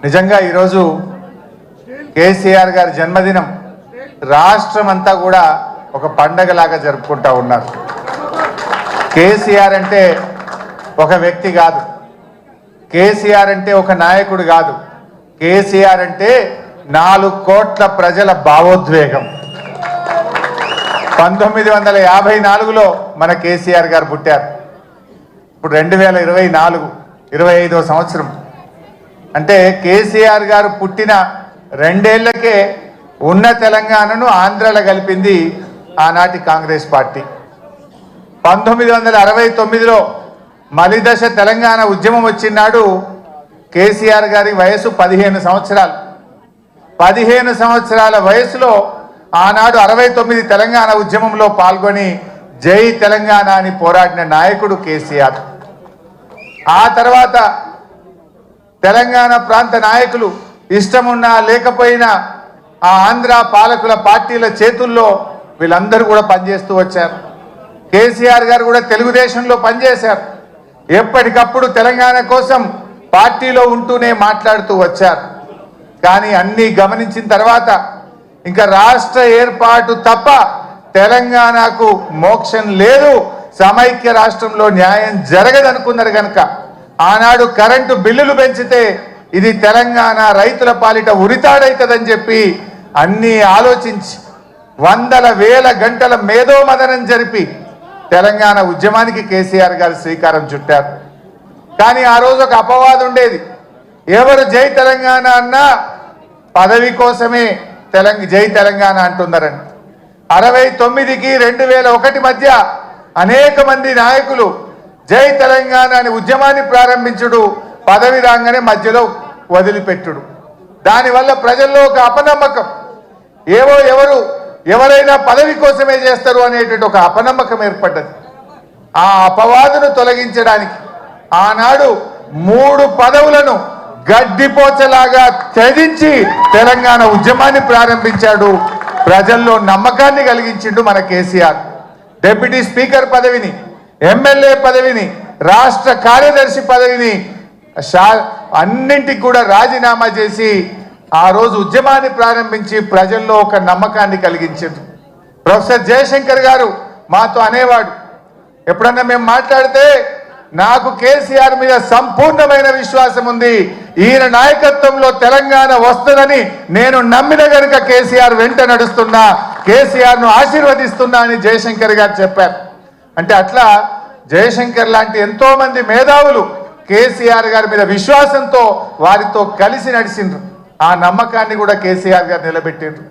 నిజంగా ఈరోజు కేసీఆర్ గారి జన్మదినం రాష్ట్రమంతా కూడా ఒక పండగలాగా జరుపుకుంటా ఉన్నారు. కేసీఆర్ అంటే ఒక వ్యక్తి కాదు, కేసీఆర్ అంటే ఒక నాయకుడు కాదు, కేసీఆర్ అంటే 4 కోట్ల ప్రజల భావోద్వేగం. 1954లో మన కేసీఆర్ గారు పుట్టారు. ఇప్పుడు 2024 25వ సంవత్సరం. అంటే కేసీఆర్ గారు పుట్టిన 2 ఏళ్లకే ఉన్న తెలంగాణను ఆంధ్రలో కలిపింది ఆనాటి కాంగ్రెస్ పార్టీ. 1969లో మలిదశ తెలంగాణ ఉద్యమం వచ్చినాడు కేసీఆర్ గారి వయసు 15 సంవత్సరాలు. 15 సంవత్సరాల వయసులో ఆనాడు 69 తెలంగాణ ఉద్యమంలో పాల్గొని జై తెలంగాణ అని పోరాడిన నాయకుడు కేసీఆర్. ఆ తర్వాత తెలంగాణ ప్రాంత నాయకులు ఇష్టమున్నా లేకపోయినా ఆ ఆంధ్ర పాలకుల పార్టీల చేతుల్లో వీళ్ళందరూ కూడా పనిచేస్తూ వచ్చారు. కేసీఆర్ గారు కూడా తెలుగుదేశంలో పనిచేశారు. ఎప్పటికప్పుడు తెలంగాణ కోసం పార్టీలో ఉంటూనే మాట్లాడుతూ వచ్చారు. కానీ అన్నీ గమనించిన తర్వాత ఇంకా రాష్ట్ర ఏర్పాటు తప్ప తెలంగాణకు మోక్షం లేదు, సమైక్య రాష్ట్రంలో న్యాయం జరగదనుకున్నారు కనుక ఆనాడు కరెంటు బిల్లులు పెంచితే ఇది తెలంగాణ రైతుల పాలిట ఉరితాడైతుందని చెప్పి అన్నీ ఆలోచించి వందల వేల గంటల మేధోమదనం జరిపి తెలంగాణ ఉద్యమానికి కేసీఆర్ గారు శ్రీకారం చుట్టారు. కానీ ఆ రోజు ఒక అపవాదం ఉండేది. ఎవరు జై తెలంగాణ అన్నా పదవి కోసమే జై తెలంగాణ అంటున్నారని. 69కి 2001 మధ్య అనేక మంది నాయకులు జై తెలంగాణ అని ఉద్యమాన్ని ప్రారంభించుడు, పదవి రాగానే మధ్యలో వదిలిపెట్టుడు. దానివల్ల ప్రజల్లో ఒక అపనమ్మకం, ఎవరైనా పదవి కోసమే చేస్తారు అనేటువంటి ఒక అపనమ్మకం ఏర్పడ్డది. ఆ అపవాదును తొలగించడానికి ఆనాడు 3 పదవులను గడ్డిపోచలాగా త్యజించి తెలంగాణ ఉద్యమాన్ని ప్రారంభించాడు. ప్రజల్లో నమ్మకాన్ని కలిగించిండు మన కేసీఆర్. డిప్యూటీ స్పీకర్ పదవిని, ఎమ్మెల్యే పదవిని, రాష్ట్ర కార్యదర్శి పదవిని అన్నింటికి కూడా రాజీనామా చేసి ఆ రోజు ఉద్యమాన్ని ప్రారంభించి ప్రజల్లో ఒక నమ్మకాన్ని కలిగించారు. ప్రొఫెసర్ జయశంకర్ గారు మాతో అనేవాడు, ఎప్పుడన్నా మేము మాట్లాడితే నాకు కేసీఆర్ మీద సంపూర్ణమైన విశ్వాసం ఉంది, ఈయన నాయకత్వంలో తెలంగాణ వస్తుందని నేను నమ్మిన గనుక కేసీఆర్ వెంట నడుస్తున్నా, కేసీఆర్ ను ఆశీర్వదిస్తున్నా అని జయశంకర్ గారు చెప్పారు. అంటే అట్లా జయశంకర్ లాంటి ఎంతో మంది మేధావులు కేసీఆర్ గారి మీద విశ్వాసంతో వారితో కలిసి నడిచిండ్రు. ఆ నమ్మకాన్ని కూడా కేసీఆర్ గారు నిలబెట్టిండ్రు.